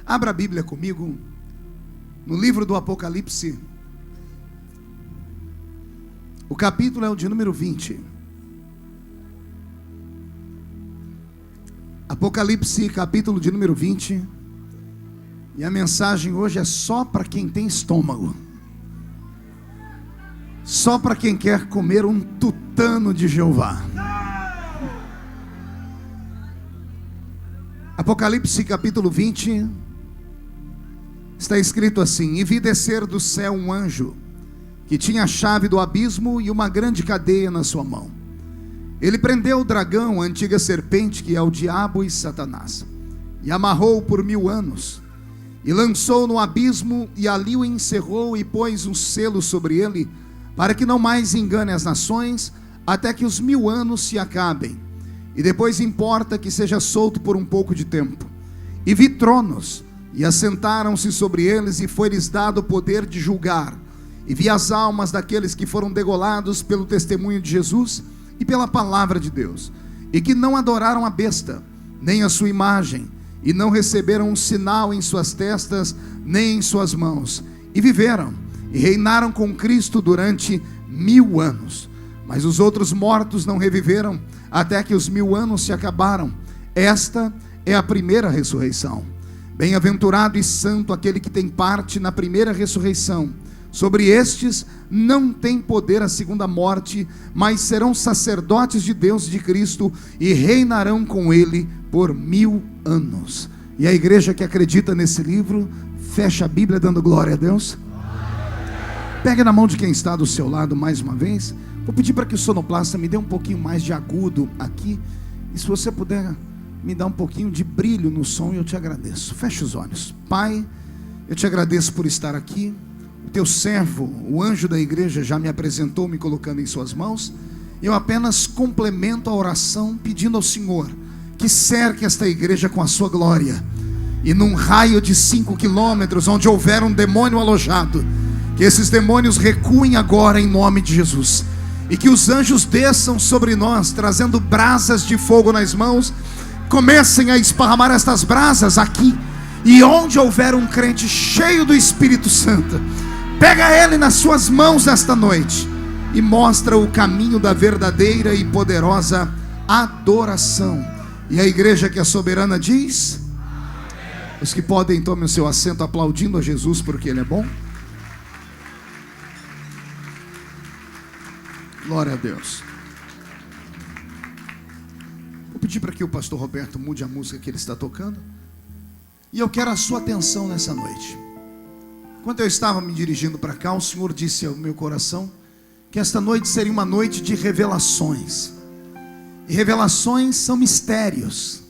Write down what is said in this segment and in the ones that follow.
Abra a Bíblia comigo no livro do Apocalipse. O capítulo é o de número 20. Apocalipse, capítulo de número 20. E a mensagem hoje é só para quem tem estômago. Só para quem quer comer um tutano de Jeová. Apocalipse capítulo 20. Está escrito assim: E vi descer do céu um anjo, que tinha a chave do abismo e uma grande cadeia na sua mão. Ele prendeu o dragão, a antiga serpente, que é o diabo e Satanás, e amarrou-o por 1000 anos, e lançou no abismo, e ali o encerrou, e pôs um selo sobre ele, para que não mais engane as nações, até que os 1000 anos se acabem. E depois importa que seja solto por um pouco de tempo. E vi tronos, e assentaram-se sobre eles, e foi-lhes dado o poder de julgar. E vi as almas daqueles que foram degolados pelo testemunho de Jesus e pela palavra de Deus, e que não adoraram a besta, nem a sua imagem, e não receberam um sinal em suas testas, nem em suas mãos, e viveram, e reinaram com Cristo durante 1000 anos. Mas os outros mortos não reviveram, até que os 1000 anos se acabaram. Esta é a primeira ressurreição. Bem-aventurado e santo aquele que tem parte na primeira ressurreição. Sobre estes não tem poder a segunda morte, mas serão sacerdotes de Deus e de Cristo, e reinarão com ele por 1000 anos. E a igreja que acredita nesse livro, fecha a Bíblia dando glória a Deus. Pegue na mão de quem está do seu lado mais uma vez. Vou pedir para que o sonoplasta me dê um pouquinho mais de agudo aqui, e se você puder me dar um pouquinho de brilho no som, eu te agradeço. Feche os olhos. Pai, eu te agradeço por estar aqui. O teu servo, o anjo da igreja, já me apresentou, me colocando em suas mãos. Eu apenas complemento a oração, pedindo ao Senhor que cerque esta igreja com a sua glória, e num raio de 5 quilômetros, onde houver um demônio alojado, que esses demônios recuem agora em nome de Jesus, e que os anjos desçam sobre nós, trazendo brasas de fogo nas mãos, comecem a esparramar estas brasas aqui, e onde houver um crente cheio do Espírito Santo, pega ele nas suas mãos nesta noite e mostra o caminho da verdadeira e poderosa adoração. E a igreja que é soberana diz: amém. Os que podem, tomem o seu assento aplaudindo a Jesus porque Ele é bom. Glória a Deus. Vou pedir para que o pastor Roberto mude a música que ele está tocando. E eu quero a sua atenção nessa noite. Quando eu estava me dirigindo para cá, o Senhor disse ao meu coração que esta noite seria uma noite de revelações. E revelações são mistérios.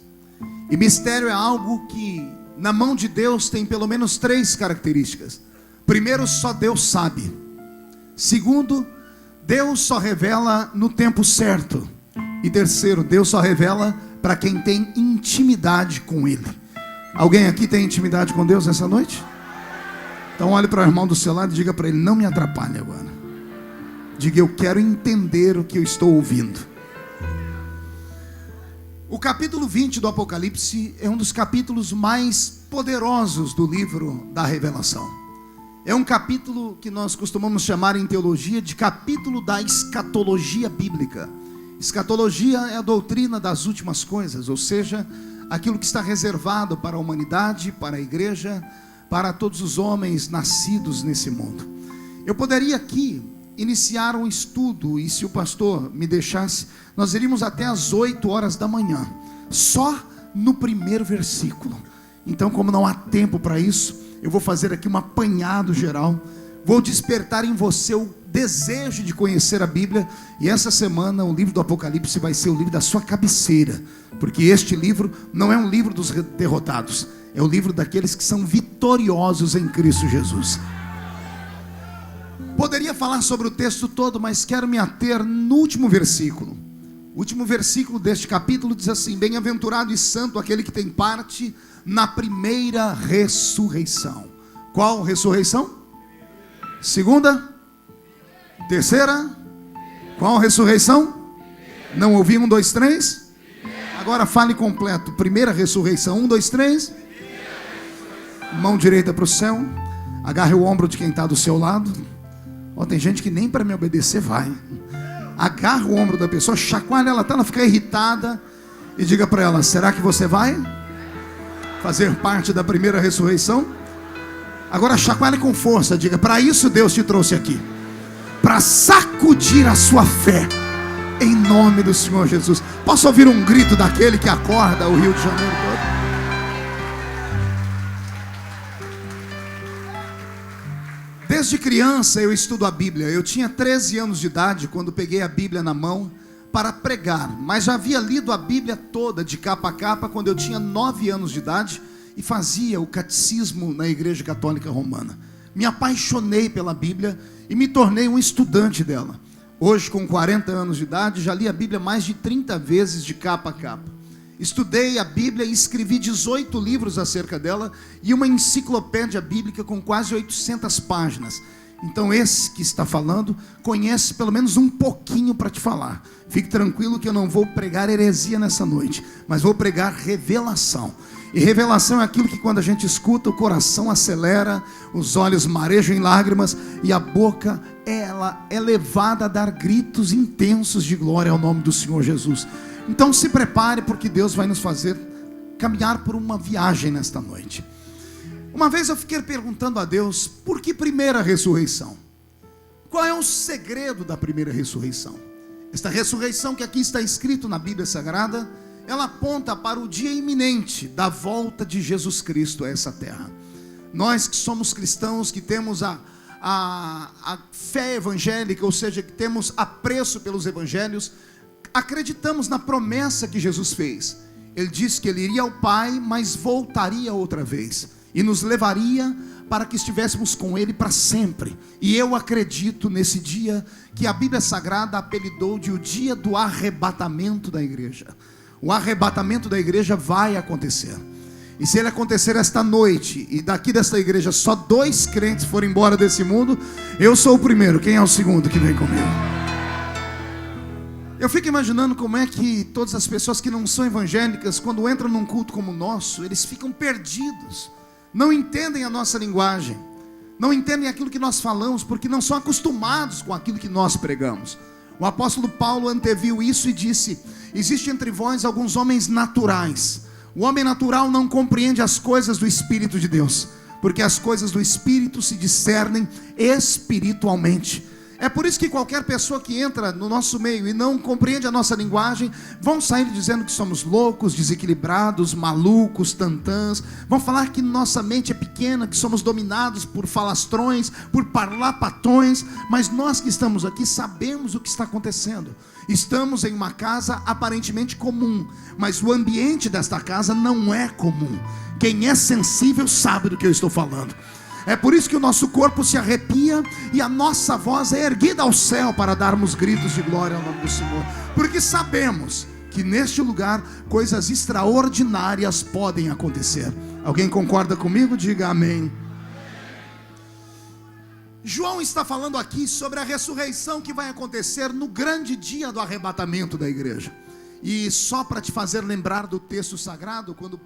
E mistério é algo que na mão de Deus tem pelo menos 3 características. Primeiro, só Deus sabe. Segundo, Deus só revela no tempo certo. E terceiro, Deus só revela para quem tem intimidade com Ele. Alguém aqui tem intimidade com Deus essa noite? Então olhe para o irmão do seu lado e diga para ele: não me atrapalhe agora. Diga: eu quero entender o que eu estou ouvindo. O capítulo 20 do Apocalipse é um dos capítulos mais poderosos do livro da Revelação. É um capítulo que nós costumamos chamar em teologia de capítulo da escatologia bíblica. Escatologia é a doutrina das últimas coisas, ou seja, aquilo que está reservado para a humanidade, para a igreja, para todos os homens nascidos nesse mundo. Eu poderia aqui iniciar um estudo, e se o pastor me deixasse, nós iríamos até às 8 horas da manhã, só no primeiro versículo. Então, como não há tempo para isso, eu vou fazer aqui um apanhado geral. Vou despertar em você o desejo de conhecer a Bíblia. E essa semana o livro do Apocalipse vai ser o livro da sua cabeceira, porque este livro não é um livro dos derrotados, é o livro daqueles que são vitoriosos em Cristo Jesus. Poderia falar sobre o texto todo, mas quero me ater no último versículo. O último versículo deste capítulo diz assim: bem-aventurado e santo aquele que tem parte na primeira ressurreição. Qual ressurreição? Segunda? Terceira? Qual ressurreição? Não ouvi? 1, 2, 3? Agora fale completo. Primeira ressurreição. 1, 2, 3? Mão direita para o céu. Agarre o ombro de quem está do seu lado. Tem gente que nem para me obedecer vai. Agarra o ombro da pessoa, chacoalha ela até ela ficar irritada e diga para ela: será que você vai fazer parte da primeira ressurreição? Agora chacoalhe com força, diga: para isso Deus te trouxe aqui, para sacudir a sua fé, em nome do Senhor Jesus. Posso ouvir um grito daquele que acorda o Rio de Janeiro todo? Desde criança eu estudo a Bíblia. Eu tinha 13 anos de idade quando peguei a Bíblia na mão para pregar, mas já havia lido a Bíblia toda de capa a capa quando eu tinha 9 anos de idade e fazia o catecismo na Igreja Católica Romana. Me apaixonei pela Bíblia e me tornei um estudante dela. Hoje, com 40 anos de idade, já li a Bíblia mais de 30 vezes de capa a capa. Estudei a Bíblia e escrevi 18 livros acerca dela e uma enciclopédia bíblica com quase 800 páginas. Então esse que está falando conhece pelo menos um pouquinho para te falar. Fique tranquilo que eu não vou pregar heresia nessa noite, mas vou pregar revelação. E revelação é aquilo que quando a gente escuta, o coração acelera, os olhos marejam em lágrimas e a boca ela é levada a dar gritos intensos de glória ao nome do Senhor Jesus. Então se prepare, porque Deus vai nos fazer caminhar por uma viagem nesta noite. Uma vez eu fiquei perguntando a Deus: por que primeira ressurreição? Qual é o segredo da primeira ressurreição? Esta ressurreição que aqui está escrito na Bíblia Sagrada, ela aponta para o dia iminente da volta de Jesus Cristo a essa terra. Nós que somos cristãos, que temos a fé evangélica, ou seja, que temos apreço pelos evangelhos, acreditamos na promessa que Jesus fez. Ele disse que ele iria ao Pai, mas voltaria outra vez e nos levaria para que estivéssemos com ele para sempre. E eu acredito nesse dia que a Bíblia Sagrada apelidou de o dia do arrebatamento da igreja. O arrebatamento da igreja vai acontecer. E se ele acontecer esta noite, e daqui desta igreja só 2 crentes forem embora desse mundo, eu sou o primeiro. Quem é o segundo que vem comigo? Eu fico imaginando como é que todas as pessoas que não são evangélicas, quando entram num culto como o nosso, eles ficam perdidos, não entendem a nossa linguagem, não entendem aquilo que nós falamos, porque não são acostumados com aquilo que nós pregamos. O apóstolo Paulo anteviu isso e disse: existe entre vós alguns homens naturais. O homem natural não compreende as coisas do Espírito de Deus, porque as coisas do Espírito se discernem espiritualmente. É por isso que qualquer pessoa que entra no nosso meio e não compreende a nossa linguagem, vão sair dizendo que somos loucos, desequilibrados, malucos, tantãs. Vão falar que nossa mente é pequena, que somos dominados por falastrões, por parlapatões. Mas nós que estamos aqui sabemos o que está acontecendo. Estamos em uma casa aparentemente comum, mas o ambiente desta casa não é comum. Quem é sensível sabe do que eu estou falando. É por isso que o nosso corpo se arrepia e a nossa voz é erguida ao céu para darmos gritos de glória ao nome do Senhor. Porque sabemos que neste lugar coisas extraordinárias podem acontecer. Alguém concorda comigo? Diga amém. João está falando aqui sobre a ressurreição que vai acontecer no grande dia do arrebatamento da igreja. E só para te fazer lembrar do texto sagrado, quando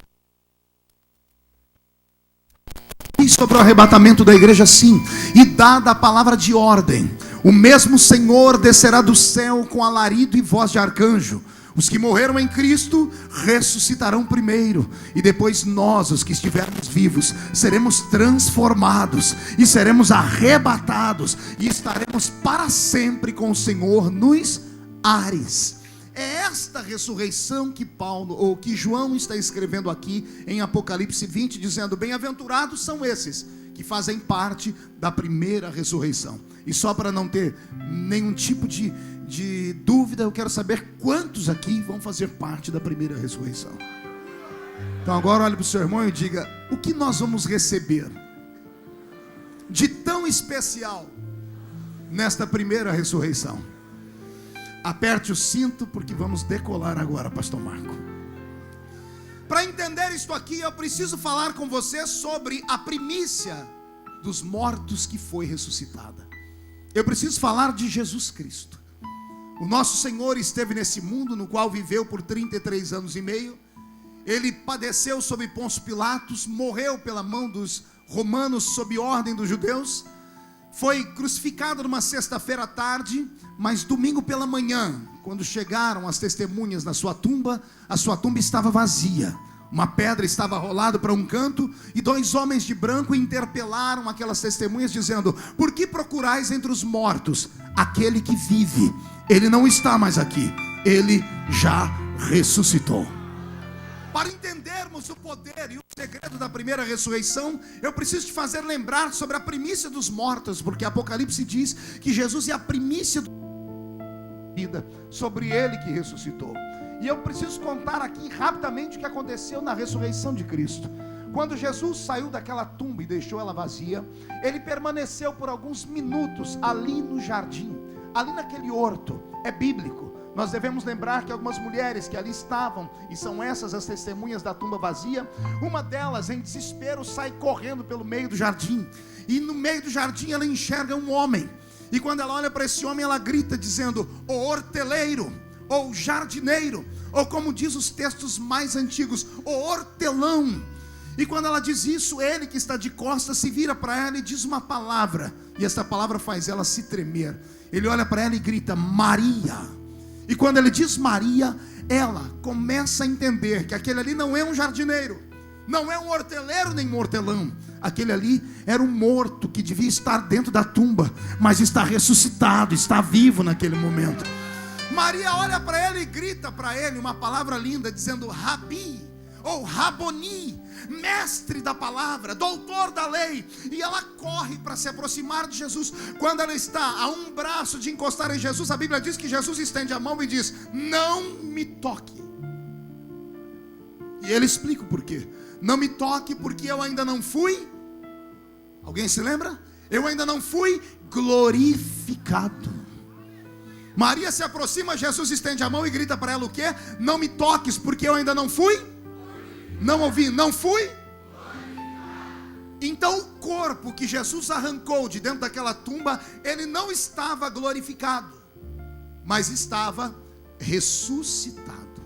sobre o arrebatamento da igreja, sim, e dada a palavra de ordem, o mesmo Senhor descerá do céu com alarido e voz de arcanjo. Os que morreram em Cristo ressuscitarão primeiro, e depois nós, os que estivermos vivos, seremos transformados e seremos arrebatados e estaremos para sempre com o Senhor nos ares. É esta ressurreição que Paulo, ou que João está escrevendo aqui em Apocalipse 20, dizendo: bem-aventurados são esses que fazem parte da primeira ressurreição. E só para não ter nenhum tipo de dúvida, eu quero saber quantos aqui vão fazer parte da primeira ressurreição. Então agora olhe para o seu irmão e diga: o que nós vamos receber de tão especial nesta primeira ressurreição? Aperte o cinto, porque vamos decolar agora, pastor Marco. Para entender isto aqui, eu preciso falar com você sobre a primícia dos mortos que foi ressuscitada. Eu preciso falar de Jesus Cristo. O nosso Senhor esteve nesse mundo, no qual viveu por 33 anos e meio. Ele padeceu sob Pôncio Pilatos, morreu pela mão dos romanos sob ordem dos judeus, foi crucificado numa sexta-feira à tarde, mas domingo pela manhã, quando chegaram as testemunhas na sua tumba, a sua tumba estava vazia. Uma pedra estava rolada para um canto, e 2 homens de branco interpelaram aquelas testemunhas dizendo: por que procurais entre os mortos aquele que vive? Ele não está mais aqui, ele já ressuscitou. Para entendermos o poder e o segredo da primeira ressurreição, eu preciso te fazer lembrar sobre a primícia dos mortos, porque Apocalipse diz que Jesus é a primícia da vida, sobre ele que ressuscitou. E eu preciso contar aqui rapidamente o que aconteceu na ressurreição de Cristo. Quando Jesus saiu daquela tumba e deixou ela vazia, ele permaneceu por alguns minutos ali no jardim, ali naquele horto. É bíblico. Nós devemos lembrar que algumas mulheres que ali estavam, e são essas as testemunhas da tumba vazia, uma delas em desespero sai correndo pelo meio do jardim, e no meio do jardim ela enxerga um homem, e quando ela olha para esse homem ela grita dizendo: o horteleiro, ou jardineiro, ou como diz os textos mais antigos, o hortelão. E quando ela diz isso, ele que está de costas se vira para ela e diz uma palavra, e essa palavra faz ela se tremer. Ele olha para ela e grita: Maria. E quando ele diz Maria, ela começa a entender que aquele ali não é um jardineiro, não é um horteleiro nem um hortelão. Aquele ali era um morto que devia estar dentro da tumba, mas está ressuscitado, está vivo naquele momento. Maria olha para ele e grita para ele uma palavra linda, dizendo: Rabi, ou Raboni, mestre da palavra, doutor da lei. E ela corre para se aproximar de Jesus. Quando ela está a um braço de encostar em Jesus, a Bíblia diz que Jesus estende a mão e diz: não me toque. E ele explica o porquê. Não me toque porque eu ainda não fui. Alguém se lembra? Eu ainda não fui glorificado. Maria se aproxima, Jesus estende a mão e grita para ela o quê? Não me toques porque eu ainda não fui. Não ouvi, não fui? Então o corpo que Jesus arrancou de dentro daquela tumba, ele não estava glorificado, mas estava ressuscitado.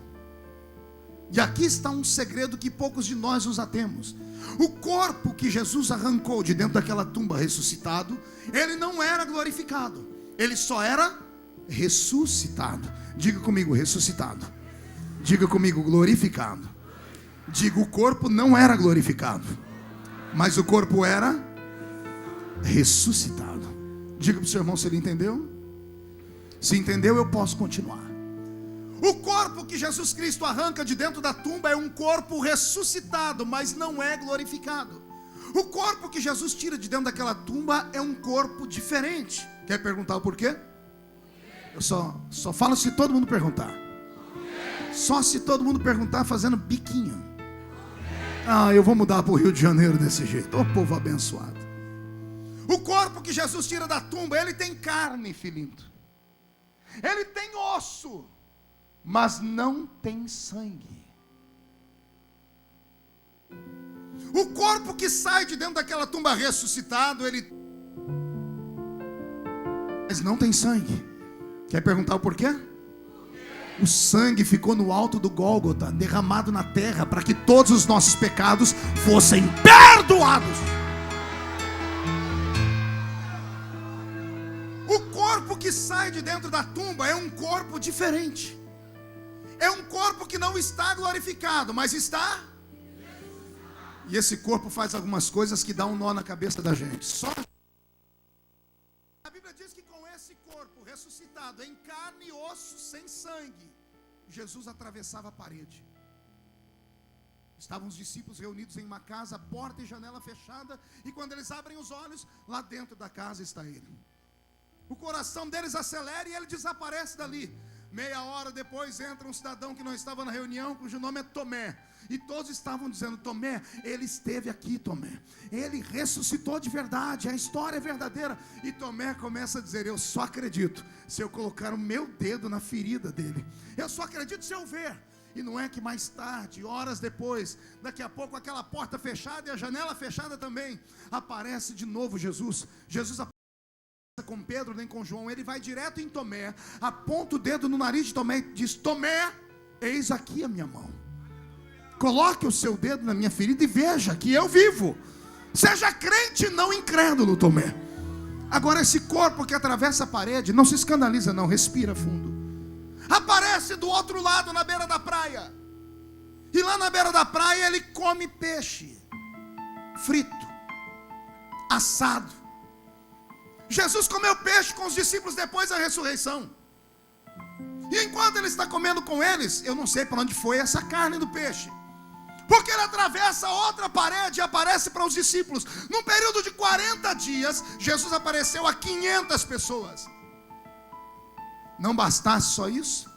E aqui está um segredo que poucos de nós nos atemos. O corpo que Jesus arrancou de dentro daquela tumba ressuscitado, ele não era glorificado, ele só era ressuscitado. Diga comigo, ressuscitado. Diga comigo, glorificado. Digo, o corpo não era glorificado, mas o corpo era ressuscitado. Diga para o seu irmão se ele entendeu. Se entendeu, eu posso continuar. O corpo que Jesus Cristo arranca de dentro da tumba é um corpo ressuscitado, mas não é glorificado. O corpo que Jesus tira de dentro daquela tumba é um corpo diferente. Quer perguntar o porquê? Eu só falo se todo mundo perguntar. Só se todo mundo perguntar fazendo biquinho. Eu vou mudar para o Rio de Janeiro desse jeito. Ô povo abençoado. O corpo que Jesus tira da tumba, ele tem carne, filhinho. Ele tem osso, mas não tem sangue. O corpo que sai de dentro daquela tumba ressuscitado, mas não tem sangue. Quer perguntar o porquê? O sangue ficou no alto do Gólgota, derramado na terra, para que todos os nossos pecados fossem perdoados. O corpo que sai de dentro da tumba é um corpo diferente. É um corpo que não está glorificado, mas está. E esse corpo faz algumas coisas que dão um nó na cabeça da gente. A Bíblia diz que com esse corpo ressuscitado em carne e osso, sem sangue, Jesus atravessava a parede. Estavam os discípulos reunidos em uma casa, porta e janela fechada, e quando eles abrem os olhos, lá dentro da casa está ele. O coração deles acelera e ele desaparece dali. Meia hora depois entra um cidadão que não estava na reunião, cujo nome é Tomé. E todos estavam dizendo: Tomé, ele esteve aqui, Tomé. Ele ressuscitou de verdade, a história é verdadeira. E Tomé começa a dizer: eu só acredito se eu colocar o meu dedo na ferida dele. Eu só acredito se eu ver. E não é que mais tarde, horas depois, daqui a pouco aquela porta fechada e a janela fechada também, aparece de novo Jesus. Jesus aparece com Pedro nem com João, ele vai direto em Tomé, aponta o dedo no nariz de Tomé e diz: Tomé, eis aqui a minha mão. Coloque o seu dedo na minha ferida e veja que eu vivo. Seja crente, não incrédulo, Tomé. Agora esse corpo que atravessa a parede, não se escandaliza não, respira fundo. Aparece do outro lado, na beira da praia. E lá na beira da praia ele come peixe frito, assado. Jesus comeu peixe com os discípulos depois da ressurreição. E enquanto ele está comendo com eles, eu não sei para onde foi essa carne do peixe, porque ele atravessa outra parede e aparece para os discípulos. Num período de 40 dias, Jesus apareceu a 500 pessoas. Não bastasse só isso,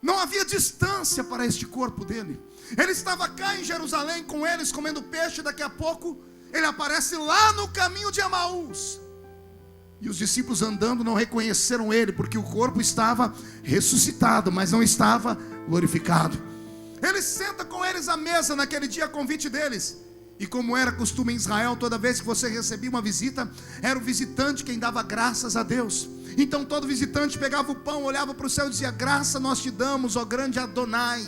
não havia distância para este corpo dele. Ele estava cá em Jerusalém com eles, comendo peixe. Daqui a pouco, ele aparece lá no caminho de Emaús. E os discípulos andando não reconheceram ele, porque o corpo estava ressuscitado, mas não estava glorificado. Ele senta com eles à mesa naquele dia a convite deles. E como era costume em Israel, toda vez que você recebia uma visita, era o visitante quem dava graças a Deus. Então todo visitante pegava o pão, olhava para o céu e dizia: graça nós te damos, ó grande Adonai.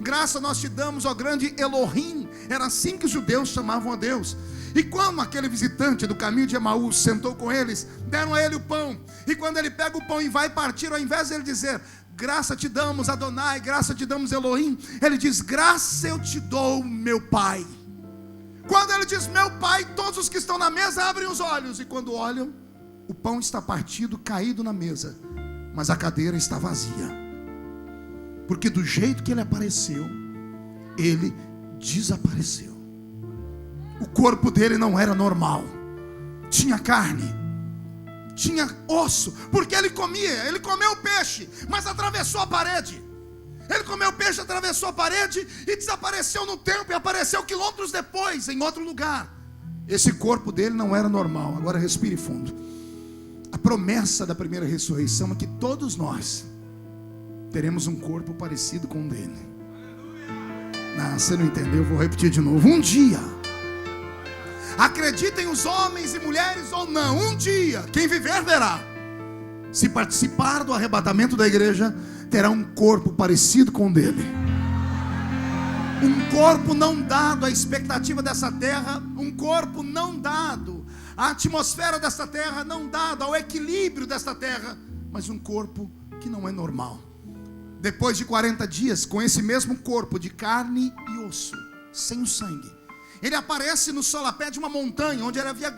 Graça nós te damos, ó grande Elohim. Era assim que os judeus chamavam a Deus. E quando aquele visitante do caminho de Emaús sentou com eles, deram a ele o pão. E quando ele pega o pão e vai partir, ao invés de ele dizer: graça te damos, Adonai, graça te damos, Elohim, ele diz: graça eu te dou, meu Pai. Quando ele diz meu Pai, todos os que estão na mesa abrem os olhos. E quando olham, o pão está partido, caído na mesa, mas a cadeira está vazia. Porque do jeito que ele apareceu, ele desapareceu. O corpo dele não era normal. Tinha carne, tinha osso, porque ele comeu peixe, mas atravessou a parede. Ele comeu peixe, atravessou a parede e desapareceu no tempo, e apareceu quilômetros depois, em outro lugar. Esse corpo dele não era normal. Agora respire fundo. A promessa da primeira ressurreição é que todos nós teremos um corpo parecido com o dele. Não, você não entendeu, eu vou repetir de novo. Um dia, acreditem os homens e mulheres ou não, um dia, quem viver verá. Se participar do arrebatamento da igreja, terá um corpo parecido com o dele. Um corpo não dado à expectativa dessa terra, um corpo não dado à atmosfera desta terra, não dado ao equilíbrio desta terra, mas um corpo que não é normal. Depois de 40 dias, com esse mesmo corpo de carne e osso, sem o sangue, ele aparece no solapé de uma montanha, onde ele havia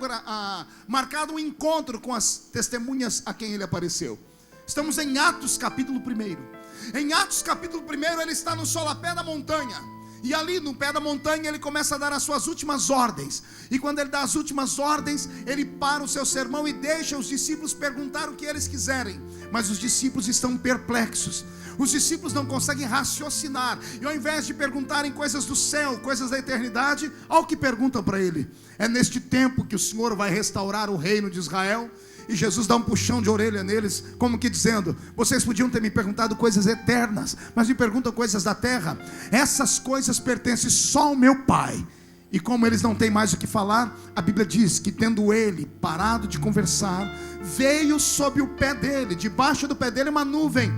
marcado um encontro com as testemunhas a quem ele apareceu. Estamos em Atos capítulo 1. Em Atos capítulo 1, ele está no solapé da montanha. E ali no pé da montanha ele começa a dar as suas últimas ordens. E quando ele dá as últimas ordens, ele para o seu sermão e deixa os discípulos perguntar o que eles quiserem. Mas os discípulos estão perplexos. Os discípulos não conseguem raciocinar. E ao invés de perguntarem coisas do céu, coisas da eternidade, olha o que perguntam para ele: é neste tempo que o Senhor vai restaurar o reino de Israel? E Jesus dá um puxão de orelha neles, como que dizendo: vocês podiam ter me perguntado coisas eternas, mas me perguntam coisas da terra. Essas coisas pertencem só ao meu Pai. E como eles não têm mais o que falar, a Bíblia diz que tendo ele parado de conversar, veio sob o pé dele, debaixo do pé dele uma nuvem.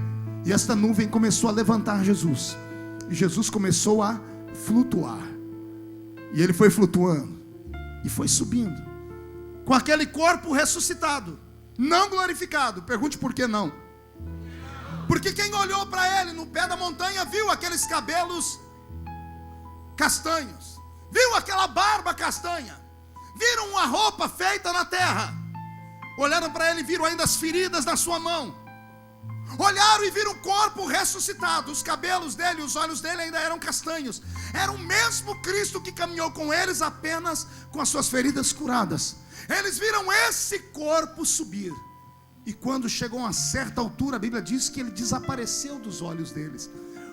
E esta nuvem começou a levantar Jesus. E Jesus começou a flutuar. E ele foi flutuando e foi subindo, com aquele corpo ressuscitado, não glorificado. Pergunte por que não? Porque quem olhou para ele no pé da montanha viu aqueles cabelos castanhos, viu aquela barba castanha, viram uma roupa feita na terra, olharam para ele e viram ainda as feridas na sua mão, olharam e viram o corpo ressuscitado, os cabelos dele, os olhos dele ainda eram castanhos. Era o mesmo Cristo que caminhou com eles, apenas com as suas feridas curadas. Eles viram esse corpo subir. E quando chegou a uma certa altura, a Bíblia diz que ele desapareceu dos olhos deles.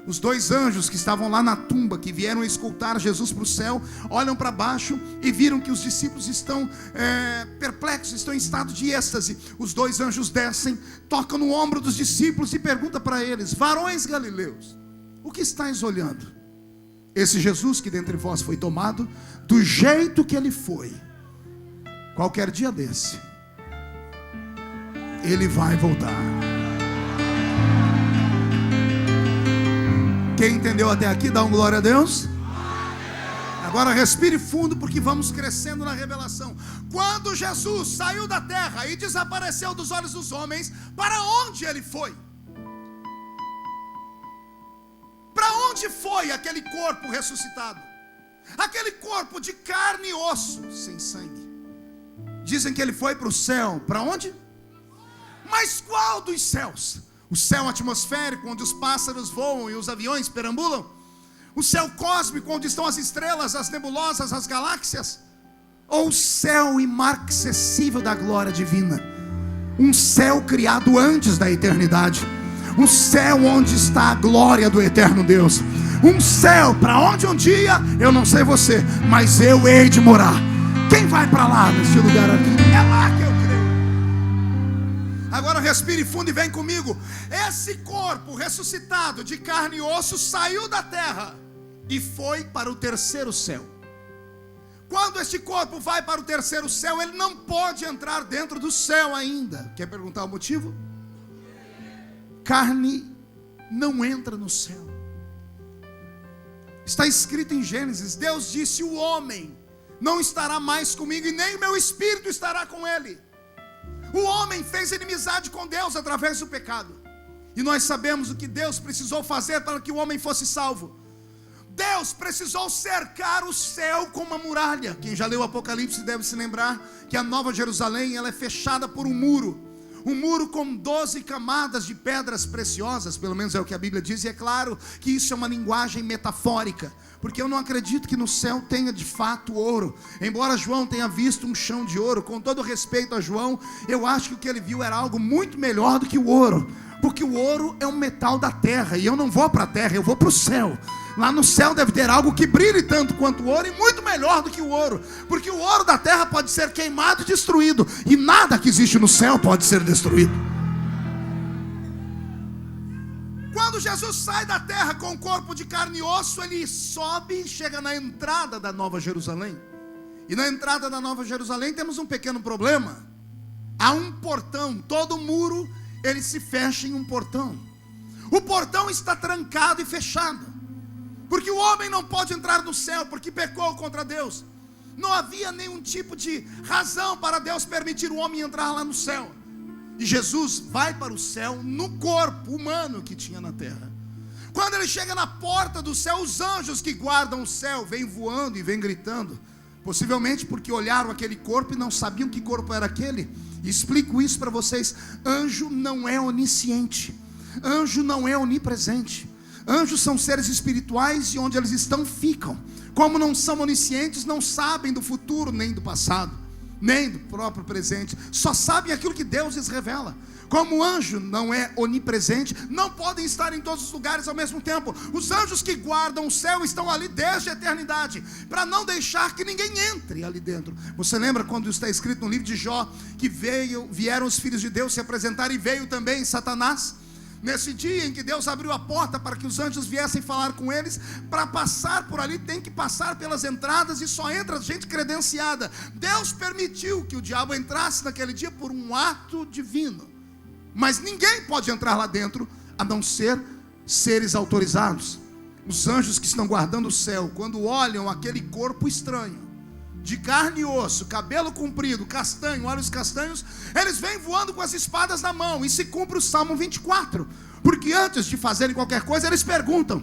Os dois anjos que estavam lá na tumba, que vieram escoltar Jesus para o céu, olham para baixo e viram que os discípulos estão perplexos, estão em estado de êxtase. Os dois anjos descem, tocam no ombro dos discípulos e perguntam para eles: varões galileus, o que estáis olhando? Esse Jesus que dentre vós foi tomado, do jeito que ele foi, qualquer dia desse, ele vai voltar. Quem entendeu até aqui, dá um glória a Deus. Agora respire fundo, porque vamos crescendo na revelação. Quando Jesus saiu da terra e desapareceu dos olhos dos homens, para onde ele foi? Para onde foi aquele corpo ressuscitado? Aquele corpo de carne e osso, sem sangue. Dizem que ele foi para o céu. Para onde? Mas qual dos céus? O céu atmosférico, onde os pássaros voam e os aviões perambulam? O céu cósmico, onde estão as estrelas, as nebulosas, as galáxias? Ou o céu imarcessível da glória divina? Um céu criado antes da eternidade. Um céu onde está a glória do eterno Deus. Um céu para onde um dia, eu não sei você, mas eu hei de morar. Quem vai para lá nesse lugar aqui? É lá que eu creio. Agora respire fundo e vem comigo. Esse corpo ressuscitado de carne e osso saiu da terra e foi para o terceiro céu. Quando este corpo vai para o terceiro céu, ele não pode entrar dentro do céu ainda. Quer perguntar o motivo? Carne não entra no céu. Está escrito em Gênesis: Deus disse: o homem não estará mais comigo e nem o meu espírito estará com ele. O homem fez inimizade com Deus através do pecado. E nós sabemos o que Deus precisou fazer para que o homem fosse salvo. Deus precisou cercar o céu com uma muralha. Quem já leu o Apocalipse deve se lembrar que a Nova Jerusalém, ela é fechada por um muro. Um muro com 12 camadas de pedras preciosas, pelo menos é o que a Bíblia diz. E é claro que isso é uma linguagem metafórica, porque eu não acredito que no céu tenha de fato ouro. Embora João tenha visto um chão de ouro, com todo respeito a João, eu acho que o que ele viu era algo muito melhor do que o ouro. Porque o ouro é um metal da terra, e eu não vou para a terra, eu vou para o céu. Lá no céu deve ter algo que brilhe tanto quanto o ouro, e muito melhor do que o ouro. Porque o ouro da terra pode ser queimado e destruído, e nada que existe no céu pode ser destruído. Quando Jesus sai da terra com o corpo de carne e osso, ele sobe e chega na entrada da Nova Jerusalém. E na entrada da Nova Jerusalém temos um pequeno problema. Há um portão, todo muro ele se fecha em um portão. O portão está trancado e fechado, porque o homem não pode entrar no céu, porque pecou contra Deus. Não havia nenhum tipo de razão para Deus permitir o homem entrar lá no céu. E Jesus vai para o céu no corpo humano que tinha na terra. Quando ele chega na porta do céu, os anjos que guardam o céu vêm voando e vêm gritando. Possivelmente porque olharam aquele corpo e não sabiam que corpo era aquele. E explico isso para vocês: anjo não é onisciente, anjo não é onipresente. Anjos são seres espirituais e onde eles estão ficam. Como não são oniscientes, não sabem do futuro nem do passado, nem do próprio presente. Só sabem aquilo que Deus lhes revela. Como anjo não é onipresente, não podem estar em todos os lugares ao mesmo tempo. Os anjos que guardam o céu estão ali desde a eternidade, para não deixar que ninguém entre ali dentro. Você lembra quando está escrito no livro de Jó, que vieram os filhos de Deus se apresentar, e veio também Satanás? Nesse dia em que Deus abriu a porta para que os anjos viessem falar com eles, para passar por ali tem que passar pelas entradas, e só entra gente credenciada. Deus permitiu que o diabo entrasse naquele dia por um ato divino, mas ninguém pode entrar lá dentro a não ser seres autorizados. Os anjos que estão guardando o céu, quando olham aquele corpo estranho, de carne e osso, cabelo comprido, castanho, olhos castanhos, eles vêm voando com as espadas na mão. E se cumpre o Salmo 24, porque antes de fazerem qualquer coisa, eles perguntam,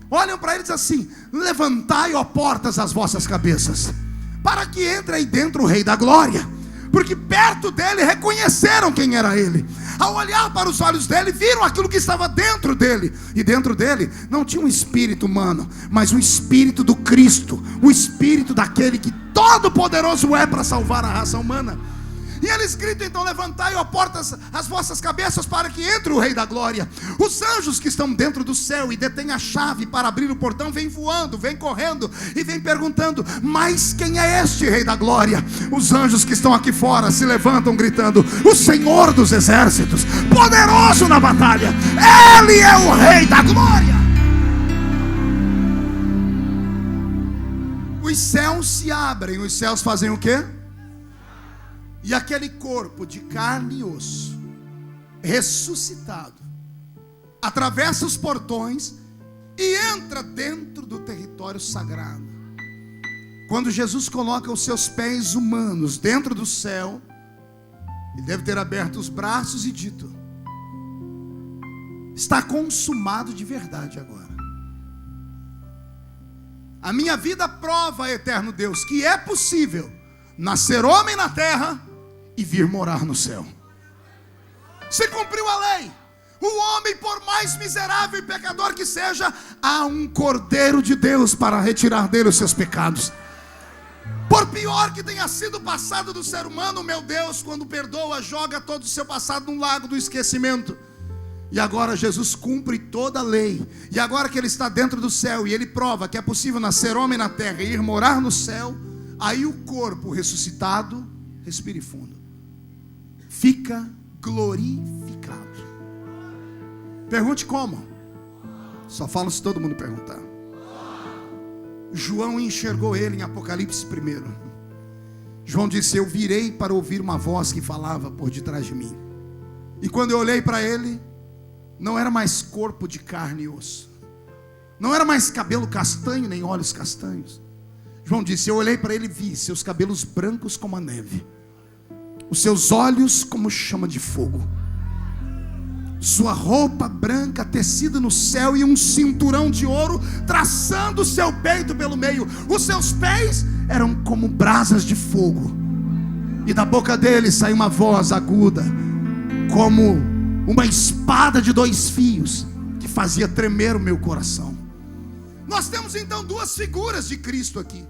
olham para eles assim: levantai, ó portas, as vossas cabeças, para que entre aí dentro o Rei da Glória. Porque perto dele reconheceram quem era ele. Ao olhar para os olhos dele, viram aquilo que estava dentro dele. E dentro dele não tinha um espírito humano, mas o espírito do Cristo, o espírito daquele que todo poderoso é para salvar a raça humana. E eles gritam então: levantai, ó portas, as vossas cabeças, para que entre o Rei da Glória. Os anjos que estão dentro do céu e detêm a chave para abrir o portão, vêm voando, vêm correndo e vêm perguntando: mas quem é este Rei da Glória? Os anjos que estão aqui fora se levantam gritando: o Senhor dos Exércitos, poderoso na batalha, Ele é o Rei da Glória. Os céus se abrem. Os céus fazem o quê? E aquele corpo de carne e osso, ressuscitado, atravessa os portões e entra dentro do território sagrado. Quando Jesus coloca os seus pés humanos dentro do céu, ele deve ter aberto os braços e dito: está consumado de verdade agora. A minha vida prova, eterno Deus, que é possível nascer homem na terra e vir morar no céu. Se cumpriu a lei. O homem, por mais miserável e pecador que seja, há um Cordeiro de Deus para retirar dele os seus pecados. Por pior que tenha sido o passado do ser humano, meu Deus, quando perdoa, joga todo o seu passado num lago do esquecimento. E agora Jesus cumpre toda a lei. E agora que ele está dentro do céu e ele prova que é possível nascer homem na terra e ir morar no céu, aí o corpo ressuscitado, respire fundo, fica glorificado. Pergunte como? Só falo se todo mundo perguntar. João enxergou ele em Apocalipse 1. João disse: eu virei para ouvir uma voz que falava por detrás de mim. E quando eu olhei para ele, não era mais corpo de carne e osso, não era mais cabelo castanho nem olhos castanhos. João disse: eu olhei para ele e vi seus cabelos brancos como a neve, os seus olhos como chama de fogo, sua roupa branca tecida no céu e um cinturão de ouro traçando o seu peito pelo meio. Os seus pés eram como brasas de fogo, e da boca dele saiu uma voz aguda como uma espada de 2 fios, que fazia tremer o meu coração. Nós temos então 2 figuras de Cristo aqui.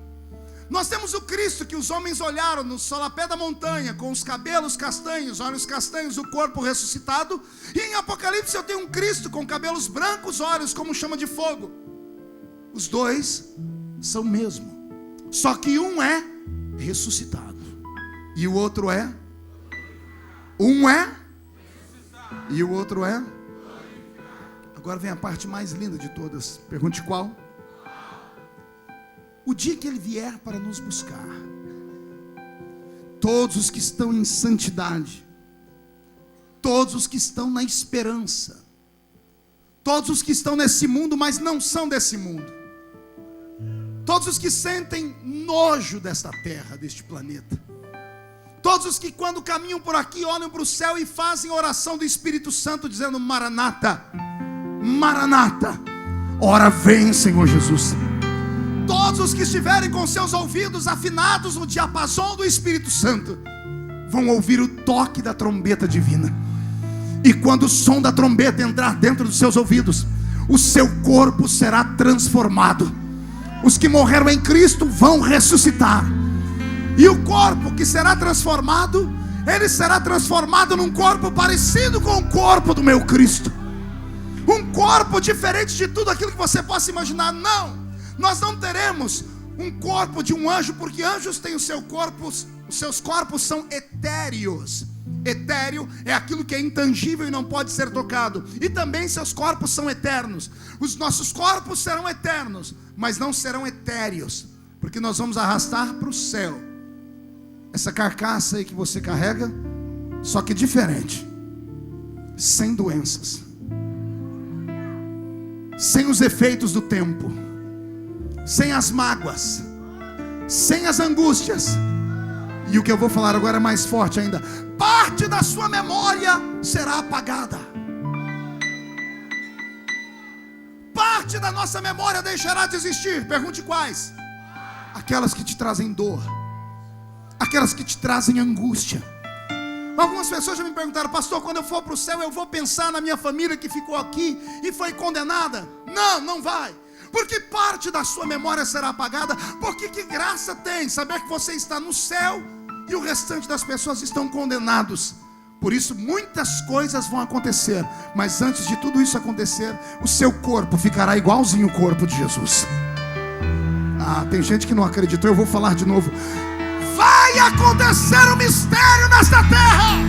Nós temos o Cristo que os homens olharam no solapé da montanha, com os cabelos castanhos, olhos castanhos, o corpo ressuscitado. E em Apocalipse eu tenho um Cristo com cabelos brancos, olhos como chama de fogo. Os 2 são o mesmo, só que um é ressuscitado e o outro é. Um é e o outro é. Agora vem a parte mais linda de todas. Pergunte qual? O dia que ele vier para nos buscar, todos os que estão em santidade, todos os que estão na esperança, todos os que estão nesse mundo, mas não são desse mundo, todos os que sentem nojo desta terra, deste planeta, todos os que quando caminham por aqui olham para o céu e fazem oração do Espírito Santo dizendo: Maranata, Maranata, ora vem, Senhor Jesus. Todos os que estiverem com seus ouvidos afinados no diapasão do Espírito Santo vão ouvir o toque da trombeta divina. E quando o som da trombeta entrar dentro dos seus ouvidos, o seu corpo será transformado. Os que morreram em Cristo vão ressuscitar. E o corpo que será transformado, ele será transformado num corpo parecido com o corpo do meu Cristo. Um corpo diferente de tudo aquilo que você possa imaginar. Não, nós não teremos um corpo de um anjo, porque anjos têm os seus corpos são etéreos. Etéreo é aquilo que é intangível e não pode ser tocado. E também seus corpos são eternos. Os nossos corpos serão eternos, mas não serão etéreos, porque nós vamos arrastar para o céu essa carcaça aí que você carrega, só que diferente, sem doenças, sem os efeitos do tempo, sem as mágoas, sem as angústias. E o que eu vou falar agora é mais forte ainda: parte da sua memória será apagada. Parte da nossa memória deixará de existir. Pergunte quais? Aquelas que te trazem dor, aquelas que te trazem angústia. Algumas pessoas já me perguntaram: pastor, quando eu for para o céu eu vou pensar na minha família que ficou aqui e foi condenada? Não, não vai, porque parte da sua memória será apagada. Porque que graça tem saber que você está no céu e o restante das pessoas estão condenados? Por isso muitas coisas vão acontecer, mas antes de tudo isso acontecer, o seu corpo ficará igualzinho o corpo de Jesus. Tem gente que não acreditou, eu vou falar de novo. Vai acontecer um mistério nesta terra.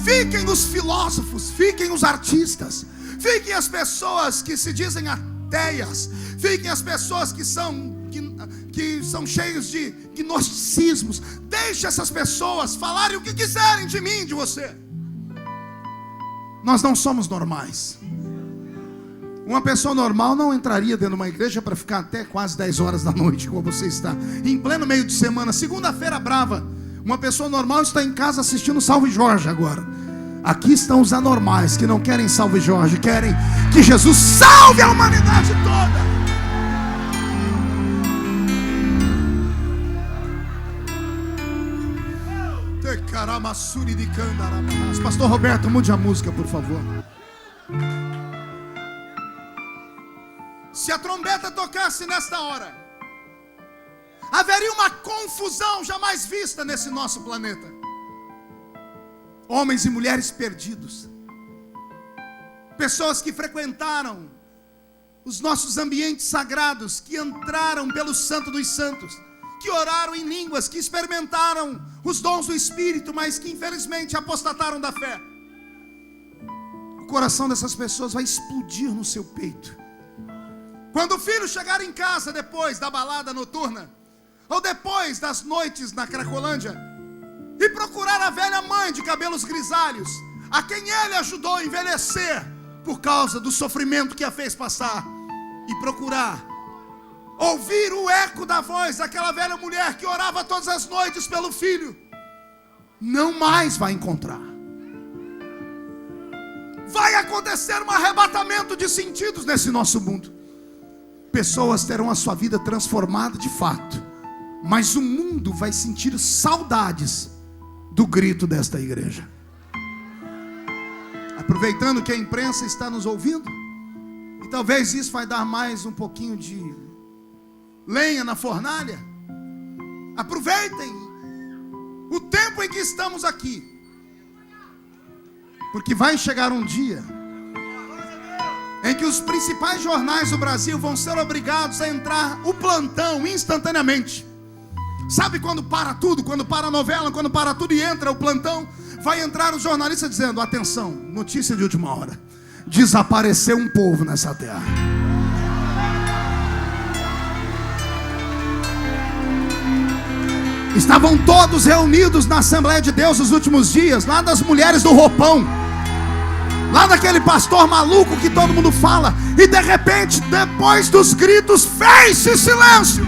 Fiquem os filósofos, fiquem os artistas, fiquem as pessoas que se dizem ateias, fiquem as pessoas que são cheios de gnosticismos. Deixe essas pessoas falarem o que quiserem de mim, de você. Nós não somos normais. Uma pessoa normal não entraria dentro de uma igreja para ficar até quase 10 horas da noite, como você está, em pleno meio de semana, segunda-feira brava. Uma pessoa normal está em casa assistindo Salve Jorge agora. Aqui estão os anormais que não querem Salve Jorge, querem que Jesus salve a humanidade toda. Pastor Roberto, mude a música, por favor. Se a trombeta tocasse nesta hora, haveria uma confusão jamais vista nesse nosso planeta. Homens e mulheres perdidos, pessoas que frequentaram os nossos ambientes sagrados, que entraram pelo Santo dos Santos, que oraram em línguas, que experimentaram os dons do Espírito, mas que infelizmente apostataram da fé. O coração dessas pessoas vai explodir no seu peito. Quando o filho chegar em casa depois da balada noturna, ou depois das noites na Cracolândia, e procurar a velha mãe de cabelos grisalhos, a quem ele ajudou a envelhecer por causa do sofrimento que a fez passar, e procurar ouvir o eco da voz daquela velha mulher que orava todas as noites pelo filho, não mais vai encontrar. Vai acontecer um arrebatamento de sentidos nesse nosso mundo. Pessoas terão a sua vida transformada de fato, mas o mundo vai sentir saudades do grito desta igreja. Aproveitando que a imprensa está nos ouvindo, e talvez isso vai dar mais um pouquinho de lenha na fornalha, aproveitem o tempo em que estamos aqui, porque vai chegar um dia em que os principais jornais do Brasil vão ser obrigados a entrar o plantão instantaneamente. Sabe quando para tudo, quando para a novela, quando para tudo e entra o plantão? Vai entrar o jornalista dizendo: atenção, notícia de última hora, desapareceu um povo nessa terra. Estavam todos reunidos na Assembleia de Deus nos últimos dias, lá das mulheres do roupão, lá daquele pastor maluco que todo mundo fala, e de repente, depois dos gritos, fez-se silêncio.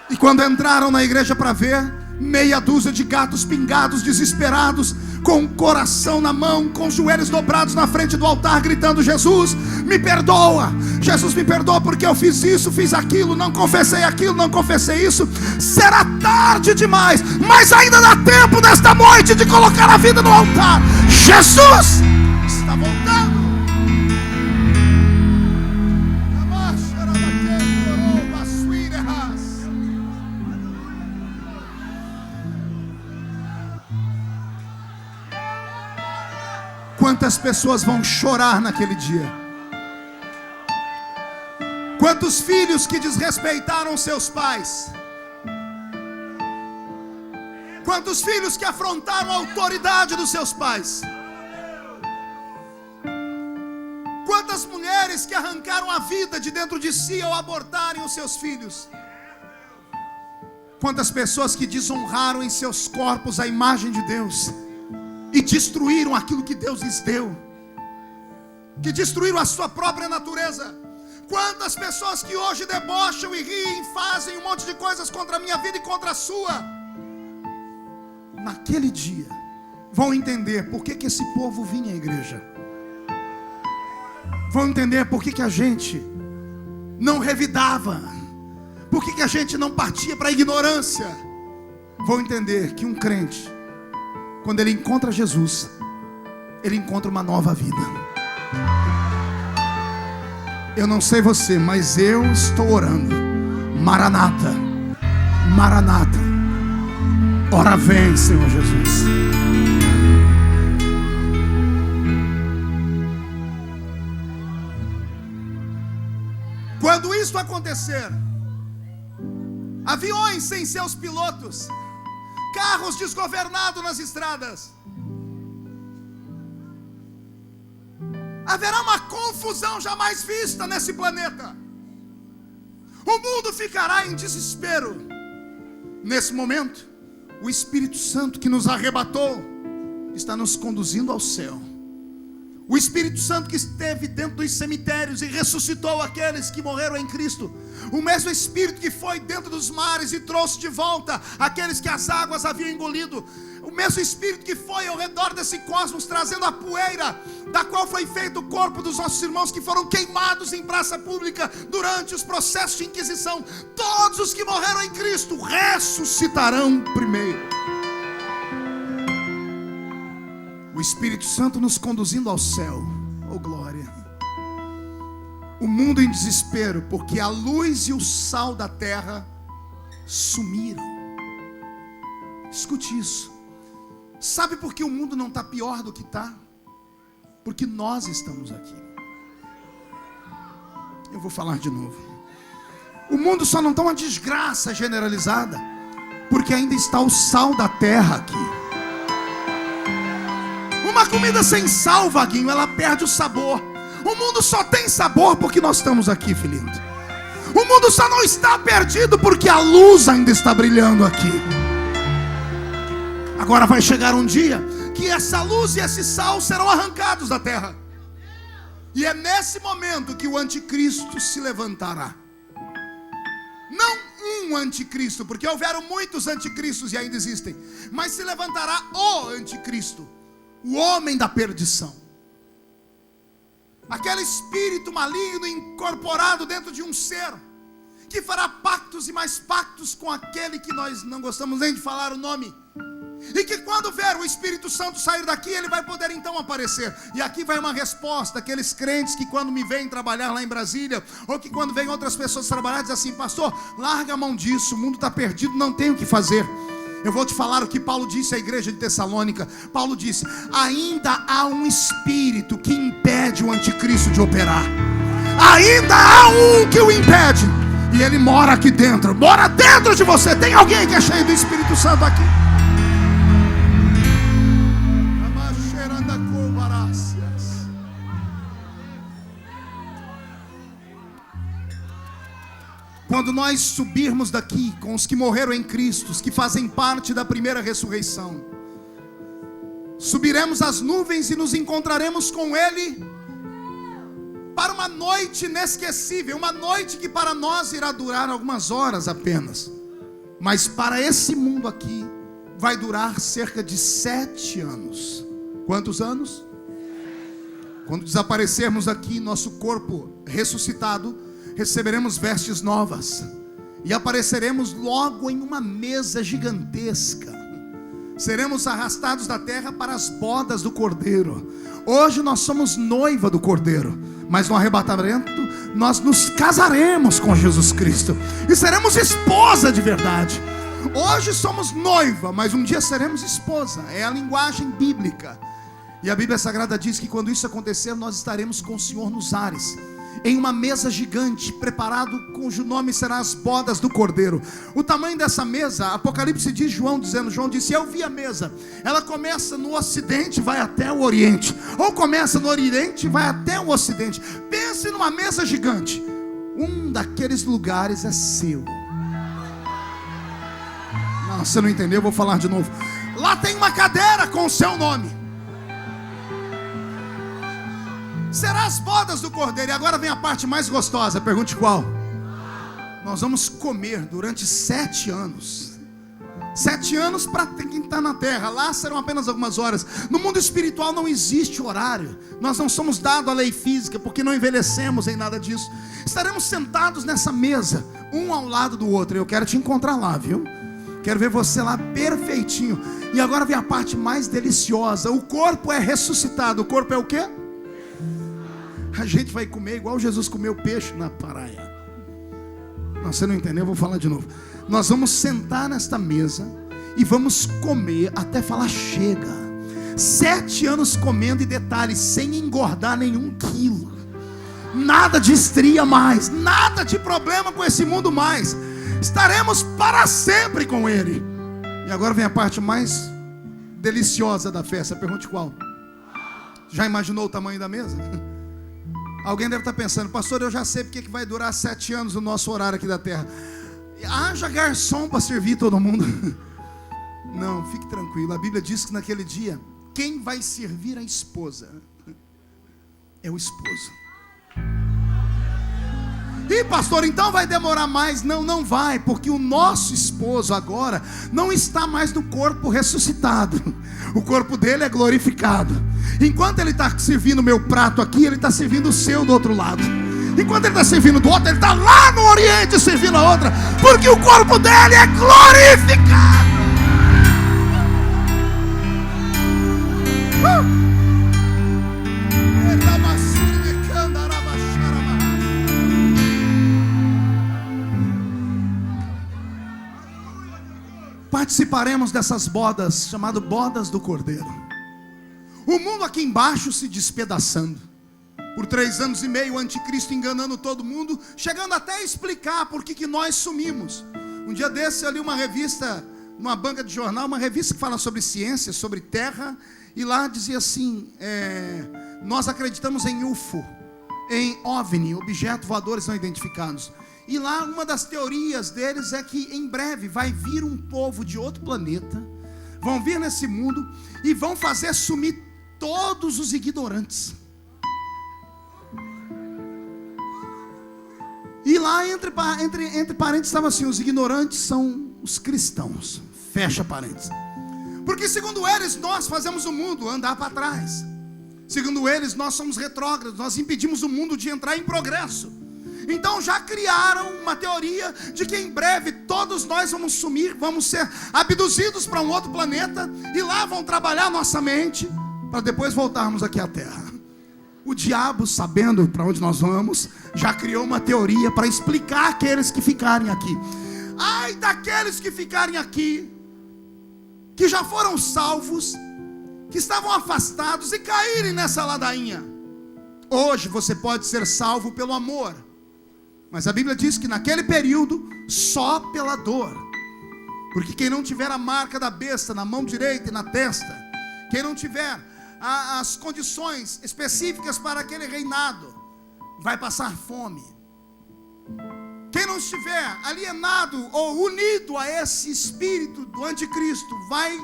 E quando entraram na igreja para ver, meia dúzia de gatos pingados, desesperados, com o coração na mão, com os joelhos dobrados na frente do altar, gritando: Jesus, me perdoa, Jesus, me perdoa, porque eu fiz isso, fiz aquilo, não confessei aquilo, não confessei isso. Será tarde demais, mas ainda dá tempo nesta noite de colocar a vida no altar. Jesus está voltando. Quantas pessoas vão chorar naquele dia? Quantos filhos que desrespeitaram seus pais? Quantos filhos que afrontaram a autoridade dos seus pais? Quantas mulheres que arrancaram a vida de dentro de si ao abortarem os seus filhos? Quantas pessoas que desonraram em seus corpos a imagem de Deus e destruíram aquilo que Deus lhes deu, que destruíram a sua própria natureza? Quantas pessoas que hoje debocham e riem, fazem um monte de coisas contra a minha vida e contra a sua, naquele dia vão entender por que esse povo vinha à igreja, vão entender por que a gente não revidava, por que a gente não partia para a ignorância. Vão entender que um crente, quando ele encontra Jesus, ele encontra uma nova vida. Eu não sei você, mas eu estou orando: Maranata, Maranata, ora vem, Senhor Jesus. Quando isso acontecer, aviões sem seus pilotos, carros desgovernados nas estradas, haverá uma confusão jamais vista nesse planeta. O mundo ficará em desespero. Nesse momento, o Espírito Santo que nos arrebatou está nos conduzindo ao céu. O Espírito Santo que esteve dentro dos cemitérios e ressuscitou aqueles que morreram em Cristo. O mesmo Espírito que foi dentro dos mares e trouxe de volta aqueles que as águas haviam engolido. O mesmo Espírito que foi ao redor desse cosmos, trazendo a poeira da qual foi feito o corpo dos nossos irmãos que foram queimados em praça pública durante os processos de Inquisição. Todos os que morreram em Cristo ressuscitarão primeiro. O Espírito Santo nos conduzindo ao céu. Oh glória. O mundo em desespero, porque a luz e o sal da terra sumiram. Escute isso. Sabe por que o mundo não está pior do que está? Porque nós estamos aqui. Eu vou falar de novo. O mundo só não está uma desgraça generalizada, porque ainda está o sal da terra aqui. Uma comida sem sal, Vaguinho, ela perde o sabor. O mundo só tem sabor porque nós estamos aqui, filhinho. O mundo só não está perdido porque a luz ainda está brilhando aqui. Agora vai chegar um dia que essa luz e esse sal serão arrancados da terra. E é nesse momento que o anticristo se levantará. Não um anticristo, porque houveram muitos anticristos e ainda existem, mas se levantará o anticristo, o homem da perdição. Aquele espírito maligno incorporado dentro de um ser, que fará pactos e mais pactos com aquele que nós não gostamos nem de falar o nome. E que quando ver o Espírito Santo sair daqui, ele vai poder então aparecer. E aqui vai uma resposta, aqueles crentes que quando me vêm trabalhar lá em Brasília, ou que quando vêm outras pessoas trabalhar, dizem assim: pastor, larga a mão disso, o mundo está perdido, não tem o que fazer. Eu vou te falar o que Paulo disse à igreja de Tessalônica. Paulo disse: ainda há um espírito que impede o anticristo de operar. Ainda há um que o impede. E ele mora aqui dentro. Mora dentro de você. Tem alguém que é cheio do Espírito Santo aqui? Quando nós subirmos daqui com os que morreram em Cristo, os que fazem parte da primeira ressurreição, subiremos às nuvens e nos encontraremos com Ele para uma noite inesquecível, uma noite que para nós irá durar algumas horas apenas, mas para esse mundo aqui vai durar cerca de 7 anos. Quantos anos? Quando desaparecermos aqui, nosso corpo ressuscitado, receberemos vestes novas e apareceremos logo em uma mesa gigantesca. Seremos arrastados da terra para as bodas do Cordeiro. Hoje nós somos noiva do Cordeiro, mas no arrebatamento nós nos casaremos com Jesus Cristo e seremos esposa de verdade. Hoje somos noiva, mas um dia seremos esposa. É a linguagem bíblica. E a Bíblia Sagrada diz que quando isso acontecer, nós estaremos com o Senhor nos ares, em uma mesa gigante, preparado, cujo nome será as bodas do Cordeiro. O tamanho dessa mesa, Apocalipse diz, João disse: eu vi a mesa, ela começa no ocidente, vai até o oriente, ou começa no oriente, vai até o ocidente. Pense numa mesa gigante. Um daqueles lugares é seu. Não, você não entendeu, eu vou falar de novo. Lá tem uma cadeira com o seu nome. Será as bodas do Cordeiro. E agora vem a parte mais gostosa. Pergunte qual? Nós vamos comer durante 7 anos. 7 anos para quem está na terra. Lá serão apenas algumas horas. No mundo espiritual não existe horário. Nós não somos dados à lei física, porque não envelhecemos em nada disso. Estaremos sentados nessa mesa, um ao lado do outro. Eu quero te encontrar lá, viu? Quero ver você lá perfeitinho. E agora vem a parte mais deliciosa. O corpo é ressuscitado. O corpo é o quê? A gente vai comer igual Jesus comeu peixe na praia. Não, você não entendeu, eu vou falar de novo. Nós vamos sentar nesta mesa e vamos comer até falar chega. 7 anos comendo, e detalhe, sem engordar nenhum quilo. Nada de estria mais, nada de problema com esse mundo mais. Estaremos para sempre com Ele. E agora vem a parte mais deliciosa da festa. Pergunte qual? Já imaginou o tamanho da mesa? Alguém deve estar pensando: pastor, eu já sei porque que vai durar 7 anos o nosso horário aqui da terra. Haja garçom para servir todo mundo. Não, fique tranquilo. A Bíblia diz que naquele dia quem vai servir a esposa é o esposo. E pastor, então vai demorar mais? Não, não vai, porque o nosso esposo agora não está mais no corpo ressuscitado. O corpo dele é glorificado. Enquanto ele está servindo o meu prato aqui, ele está servindo o seu do outro lado. Enquanto ele está servindo do outro, ele está lá no Oriente servindo a outra, porque o corpo dele é glorificado. Participaremos dessas bodas, chamado bodas do Cordeiro. O mundo aqui embaixo se despedaçando. Por 3 anos e meio o anticristo enganando todo mundo, chegando até a explicar por que nós sumimos. Um dia desse eu li uma revista, numa banca de jornal, uma revista que fala sobre ciência, sobre terra, e lá dizia assim, nós acreditamos em UFO, em OVNI, objetos voadores não identificados. E lá uma das teorias deles é que em breve vai vir um povo de outro planeta, vão vir nesse mundo e vão fazer sumir todos os ignorantes. E lá entre parênteses estava assim: os ignorantes são os cristãos, fecha parênteses. Porque segundo eles nós fazemos o mundo andar para trás. Segundo eles nós somos retrógrados, nós impedimos o mundo de entrar em progresso. Então já criaram uma teoria de que em breve todos nós vamos sumir, vamos ser abduzidos para um outro planeta, e lá vão trabalhar nossa mente, para depois voltarmos aqui à Terra. O diabo, sabendo para onde nós vamos, já criou uma teoria para explicar aqueles que ficarem aqui. Ai daqueles que ficarem aqui, que já foram salvos, que estavam afastados e caírem nessa ladainha. Hoje você pode ser salvo pelo amor, mas a Bíblia diz que naquele período, só pela dor. Porque quem não tiver a marca da besta na mão direita e na testa, quem não tiver as condições específicas para aquele reinado, vai passar fome. Quem não estiver alienado ou unido a esse espírito do anticristo, vai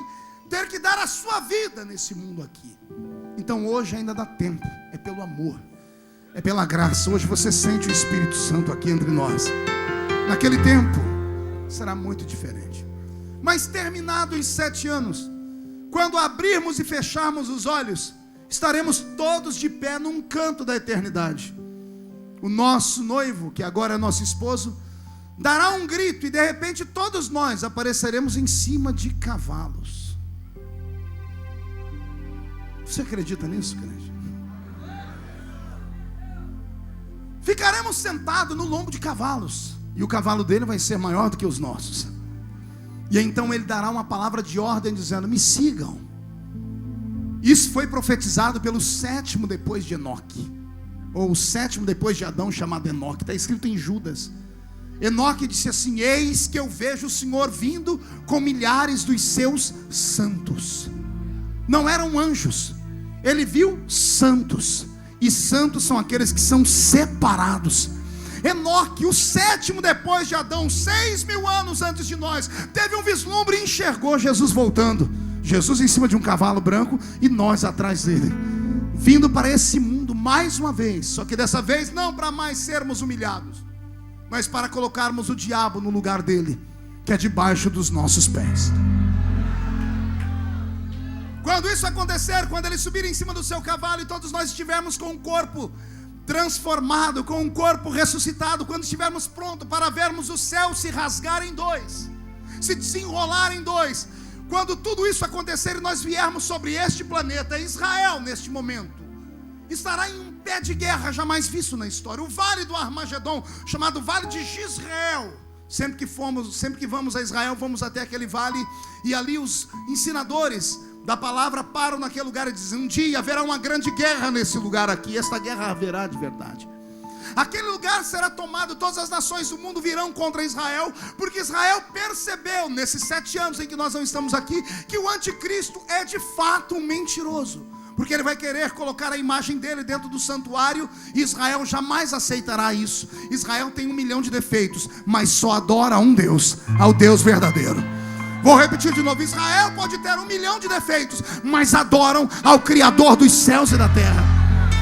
ter que dar a sua vida nesse mundo aqui. Então hoje ainda dá tempo, é pelo amor, é pela graça. Hoje você sente o Espírito Santo aqui entre nós. Naquele tempo será muito diferente. Mas terminado os 7 anos, quando abrirmos e fecharmos os olhos, estaremos todos de pé num canto da eternidade. O nosso noivo, que agora é nosso esposo, dará um grito e de repente todos nós apareceremos em cima de cavalos. Você acredita nisso, crente? Ficaremos sentados no lombo de cavalos, e o cavalo dele vai ser maior do que os nossos. E então ele dará uma palavra de ordem dizendo: me sigam. Isso foi profetizado pelo 7º depois de Enoque, ou o 7º depois de Adão, chamado Enoque. Está escrito em Judas. Enoque disse assim: eis que eu vejo o Senhor vindo com milhares dos seus santos. Não eram anjos, ele viu santos. E santos são aqueles que são separados. Enoque, o 7º depois de Adão, 6.000 anos antes de nós, teve um vislumbre e enxergou Jesus voltando. Jesus em cima de um cavalo branco e nós atrás dele, vindo para esse mundo mais uma vez. Só que dessa vez não para mais sermos humilhados, mas para colocarmos o diabo no lugar dele, que é debaixo dos nossos pés. Quando isso acontecer, quando ele subir em cima do seu cavalo e todos nós estivermos com o corpo transformado, com um corpo ressuscitado, quando estivermos prontos para vermos o céu se rasgar em dois, se desenrolar em dois, quando tudo isso acontecer e nós viermos sobre este planeta, Israel neste momento estará em um pé de guerra jamais visto na história. O vale do Armagedon, chamado Vale de Jezreel. Sempre que vamos a Israel, vamos até aquele vale, e ali os ensinadores da palavra param naquele lugar e dizem: um dia haverá uma grande guerra nesse lugar aqui. Esta guerra haverá de verdade. Aquele lugar será tomado, todas as nações do mundo virão contra Israel, porque Israel percebeu nesses 7 anos em que nós não estamos aqui, que o anticristo é de fato um mentiroso, porque ele vai querer colocar a imagem dele dentro do santuário, e Israel jamais aceitará isso. Israel tem 1 milhão de defeitos, mas só adora a um Deus, ao Deus verdadeiro. Vou repetir de novo: Israel pode ter 1 milhão de defeitos, mas adoram ao Criador dos céus e da terra,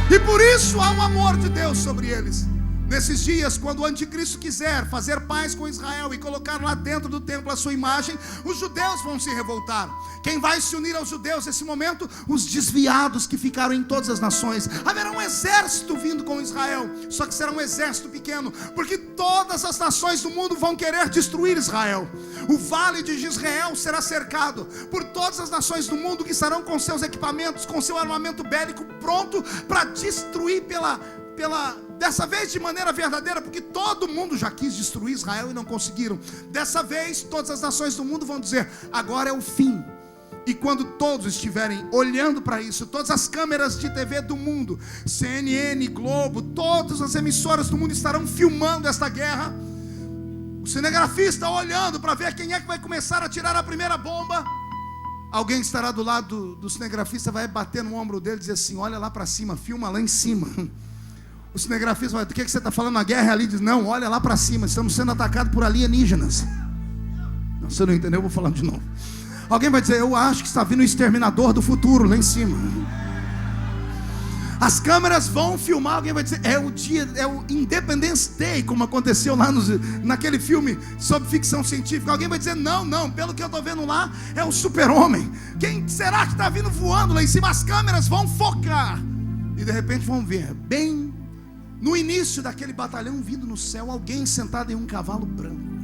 e por isso há um amor de Deus sobre eles. Nesses dias, quando o anticristo quiser fazer paz com Israel e colocar lá dentro do templo a sua imagem, os judeus vão se revoltar. Quem vai se unir aos judeus nesse momento? Os desviados que ficaram em todas as nações. Haverá um exército vindo com Israel, só que será um exército pequeno, porque todas as nações do mundo vão querer destruir Israel. O vale de Jezreel será cercado por todas as nações do mundo, que estarão com seus equipamentos, com seu armamento bélico pronto para destruir dessa vez de maneira verdadeira, porque todo mundo já quis destruir Israel e não conseguiram. Dessa vez todas as nações do mundo vão dizer: agora é o fim. E quando todos estiverem olhando para isso, todas as câmeras de TV do mundo, CNN, Globo, todas as emissoras do mundo estarão filmando esta guerra. O cinegrafista olhando para ver quem é que vai começar a tirar a primeira bomba. Alguém estará do lado do cinegrafista, vai bater no ombro dele e dizer assim: olha lá para cima, filma lá em cima. O cinegrafista vai: do que você está falando? A guerra é ali. Diz: não, olha lá para cima, estamos sendo atacados por alienígenas. Não, você não entendeu, eu vou falar de novo. Alguém vai dizer: eu acho que está vindo o exterminador do futuro lá em cima. As câmeras vão filmar. Alguém vai dizer: é o dia, é o Independence Day, como aconteceu lá naquele filme sobre ficção científica. Alguém vai dizer: não, pelo que eu estou vendo lá, é o Super-Homem. Quem será que está vindo voando lá em cima? As câmeras vão focar, e de repente vão ver, bem no início daquele batalhão vindo no céu, alguém sentado em um cavalo branco.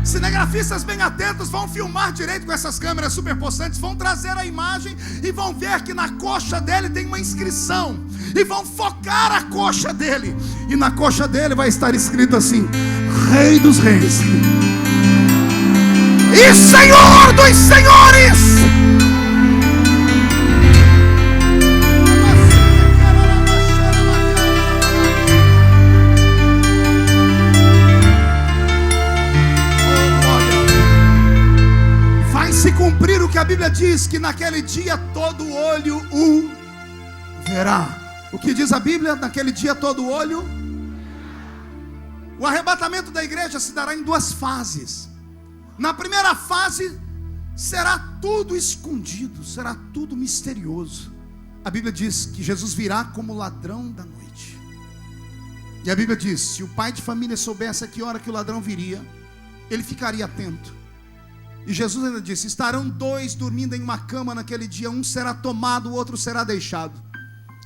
Cinegrafistas bem atentos vão filmar direito com essas câmeras superpossantes, vão trazer a imagem e vão ver que na coxa dele tem uma inscrição, e vão focar a coxa dele, e na coxa dele vai estar escrito assim: Rei dos Reis e Senhor dos Senhores. Se cumprir o que a Bíblia diz, que naquele dia todo olho o verá. O que diz a Bíblia? Naquele dia todo olho. O arrebatamento da igreja se dará em 2 fases. Na primeira fase será tudo escondido, será tudo misterioso. A Bíblia diz que Jesus virá como ladrão da noite. E a Bíblia diz: se o pai de família soubesse a que hora que o ladrão viria, ele ficaria atento. E Jesus ainda disse: estarão 2 dormindo em uma cama naquele dia, um será tomado, o outro será deixado.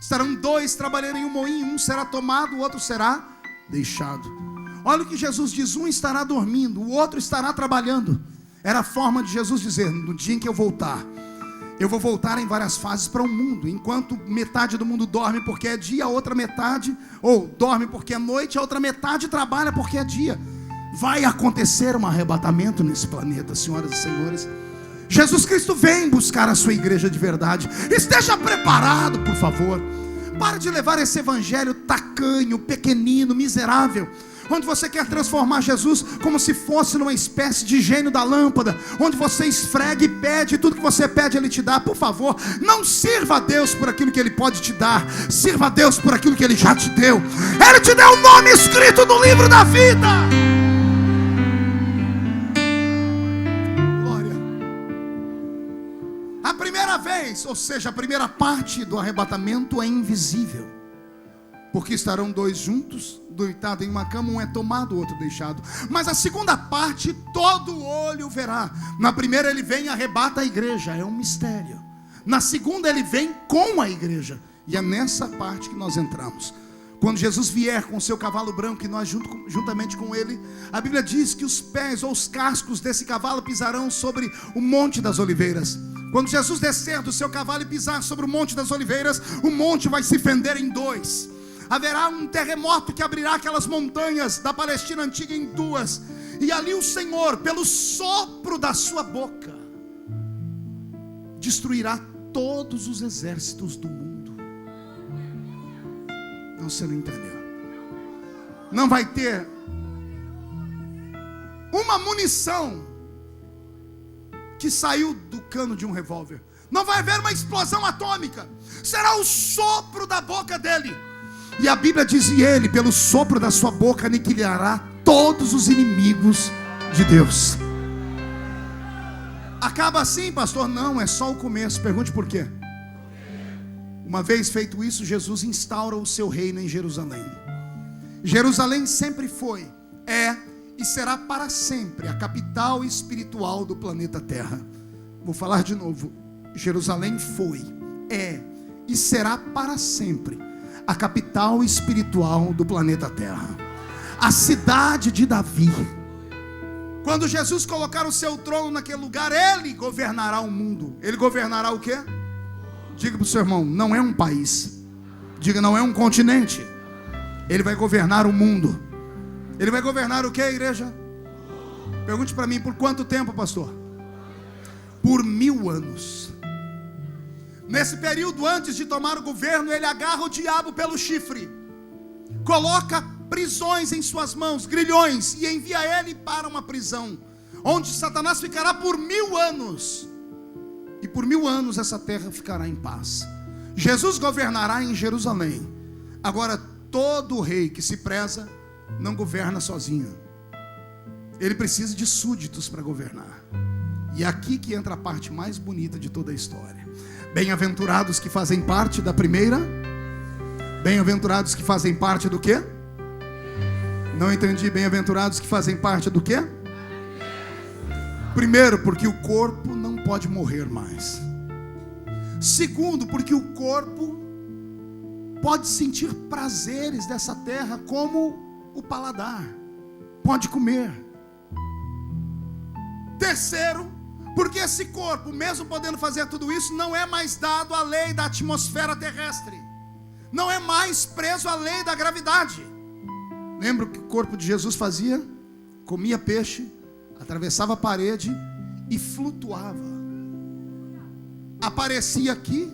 Estarão 2 trabalhando em um moinho, um será tomado, o outro será deixado. Olha o que Jesus diz: um estará dormindo, o outro estará trabalhando. Era a forma de Jesus dizer: no dia em que eu voltar, eu vou voltar em várias fases para o mundo. Enquanto metade do mundo dorme porque é dia, a outra metade, ou dorme porque é noite, a outra metade trabalha porque é dia. Vai acontecer um arrebatamento nesse planeta, senhoras e senhores. Jesus Cristo vem buscar a sua igreja de verdade. Esteja preparado, por favor. Pare de levar esse evangelho tacanho, pequenino, miserável, onde você quer transformar Jesus como se fosse numa espécie de gênio da lâmpada, onde você esfrega e pede, e tudo que você pede Ele te dá. Por favor, não sirva a Deus por aquilo que Ele pode te dar, sirva a Deus por aquilo que Ele já te deu. Ele te deu o nome escrito no livro da vida. A primeira vez, ou seja, a primeira parte do arrebatamento é invisível, porque estarão 2 juntos, deitados em uma cama, um é tomado, o outro deixado. Mas a segunda parte, todo olho verá. Na primeira ele vem e arrebata a igreja, é um mistério. Na segunda ele vem com a igreja, e é nessa parte que nós entramos. Quando Jesus vier com o seu cavalo branco, e nós juntamente com ele, a Bíblia diz que os pés ou os cascos desse cavalo pisarão sobre o Monte das Oliveiras. Quando Jesus descer do seu cavalo e pisar sobre o Monte das Oliveiras, o monte vai se fender em 2. Haverá um terremoto que abrirá aquelas montanhas da Palestina antiga em 2. E ali o Senhor, pelo sopro da sua boca, destruirá todos os exércitos do mundo. Não, você não entendeu. Não vai ter uma munição que saiu do cano de um revólver. Não vai haver uma explosão atômica. Será o sopro da boca dele. E a Bíblia diz: e ele, pelo sopro da sua boca, aniquilará todos os inimigos de Deus. Acaba assim, pastor? Não, é só o começo. Pergunte por quê. Uma vez feito isso, Jesus instaura o seu reino em Jerusalém. Jerusalém sempre foi, é e será para sempre a capital espiritual do planeta Terra. Vou falar de novo. Jerusalém foi, é e será para sempre a capital espiritual do planeta Terra. A cidade de Davi. Quando Jesus colocar o seu trono naquele lugar, Ele governará o mundo. Ele governará o quê? Diga para o seu irmão, não é um país. Diga, não é um continente. Ele vai governar o mundo. Ele vai governar o que, igreja? Pergunte para mim, por quanto tempo, pastor? Por 1000 anos. Nesse período antes de tomar o governo, ele agarra o diabo pelo chifre, coloca prisões em suas mãos, grilhões, e envia ele para uma prisão, onde Satanás ficará por 1000 anos. E por 1000 anos essa terra ficará em paz. Jesus governará em Jerusalém. Agora, todo rei que se preza não governa sozinho. Ele precisa de súditos para governar. E é aqui que entra a parte mais bonita de toda a história. Bem-aventurados que fazem parte da primeira. Bem-aventurados que fazem parte do quê? Não entendi. Bem-aventurados que fazem parte do quê? Primeiro, porque o corpo não pode morrer mais. Segundo, porque o corpo pode sentir prazeres dessa terra, como o paladar pode comer. Terceiro, porque esse corpo, mesmo podendo fazer tudo isso, não é mais dado à lei da atmosfera terrestre, não é mais preso à lei da gravidade. Lembra o que o corpo de Jesus fazia? Comia peixe, atravessava a parede e flutuava. Aparecia aqui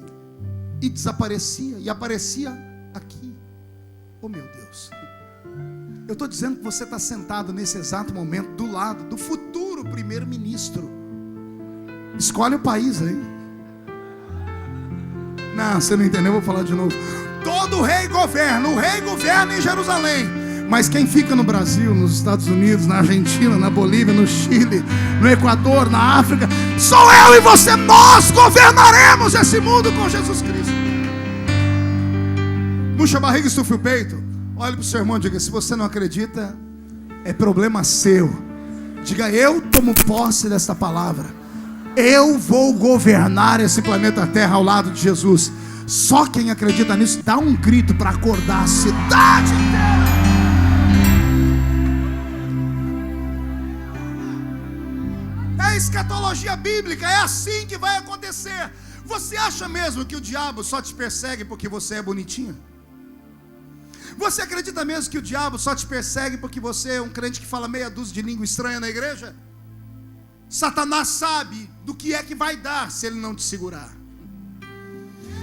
e desaparecia, e aparecia aqui. Oh meu Deus, eu estou dizendo que você está sentado nesse exato momento do lado do futuro primeiro-ministro. Escolhe o país aí. Não, você não entendeu, eu vou falar de novo. Todo rei governa, o rei governa em Jerusalém, mas quem fica no Brasil, nos Estados Unidos, na Argentina, na Bolívia, no Chile, no Equador, na África, sou eu e você. Nós governaremos esse mundo com Jesus Cristo. Puxa a barriga e estufa o peito. Olhe para o seu irmão e diga, se você não acredita, é problema seu. Diga, eu tomo posse desta palavra. Eu vou governar esse planeta Terra ao lado de Jesus. Só quem acredita nisso, dá um grito para acordar a cidade inteira. É escatologia bíblica, é assim que vai acontecer. Você acha mesmo que o diabo só te persegue porque você é bonitinho? Você acredita mesmo que o diabo só te persegue porque você é um crente que fala meia dúzia de língua estranha na igreja? Satanás sabe do que é que vai dar se ele não te segurar.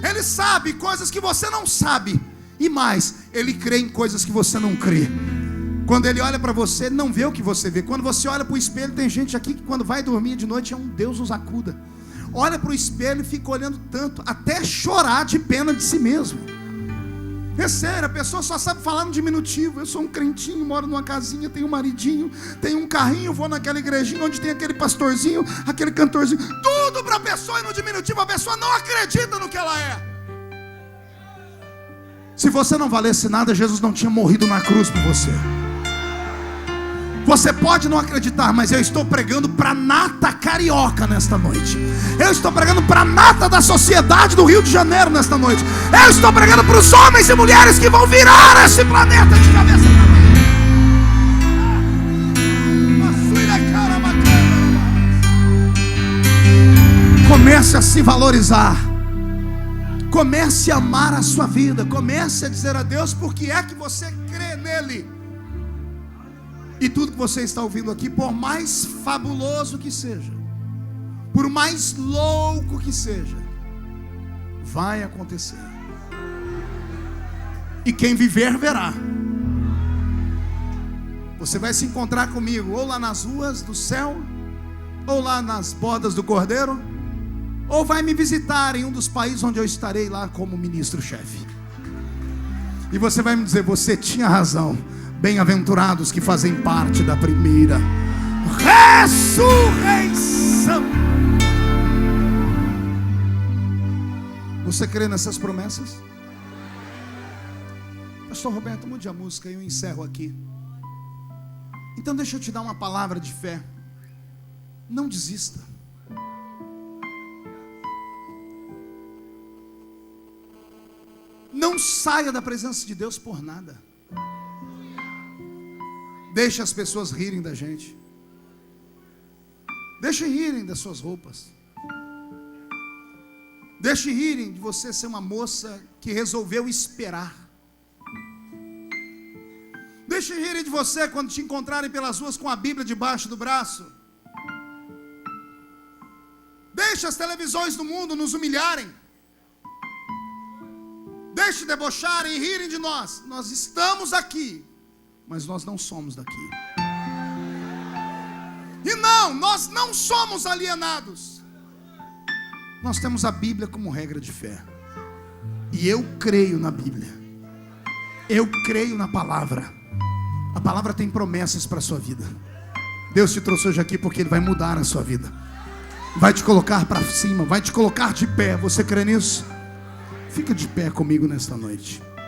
Ele sabe coisas que você não sabe. E mais, ele crê em coisas que você não crê. Quando ele olha para você, ele não vê o que você vê. Quando você olha para o espelho, tem gente aqui que quando vai dormir de noite é um Deus os acuda. Olha para o espelho e fica olhando tanto, até chorar de pena de si mesmo. É sério, a pessoa só sabe falar no diminutivo. Eu sou um crentinho, moro numa casinha, tenho um maridinho, tenho um carrinho, vou naquela igrejinha onde tem aquele pastorzinho, aquele cantorzinho. Tudo para a pessoa é no diminutivo. A pessoa não acredita no que ela é. Se você não valesse nada, Jesus não tinha morrido na cruz por você. Você pode não acreditar, mas eu estou pregando para a nata carioca nesta noite. Eu estou pregando para a nata da sociedade do Rio de Janeiro nesta noite. Eu estou pregando para os homens e mulheres que vão virar esse planeta de cabeça para baixo. Comece a se valorizar. Comece a amar a sua vida. Comece a dizer a Deus por que é que você crê nele. E tudo que você está ouvindo aqui, por mais fabuloso que seja, por mais louco que seja, vai acontecer. E quem viver, verá. Você vai se encontrar comigo, ou lá nas ruas do céu, ou lá nas bodas do Cordeiro, ou vai me visitar em um dos países onde eu estarei lá como ministro-chefe. E você vai me dizer, você tinha razão. Bem-aventurados que fazem parte da primeira. ressurreição. Você crê nessas promessas? Pastor Roberto, mude a música e eu encerro aqui. Então deixa eu te dar uma palavra de fé. Não desista. Não saia da presença de Deus por nada. Deixe as pessoas rirem da gente. Deixe rirem das suas roupas. Deixe rirem de você ser uma moça que resolveu esperar. Deixe rirem de você quando te encontrarem pelas ruas com a Bíblia debaixo do braço. Deixe as televisões do mundo nos humilharem. Deixe debocharem e rirem de nós. Nós estamos aqui, mas nós não somos daqui. E não, nós não somos alienados. Nós temos a Bíblia como regra de fé. E eu creio na Bíblia. Eu creio na palavra. A palavra tem promessas para a sua vida. Deus te trouxe hoje aqui porque Ele vai mudar a sua vida. Vai te colocar para cima, vai te colocar de pé. Você crê nisso? Fica de pé comigo nesta noite.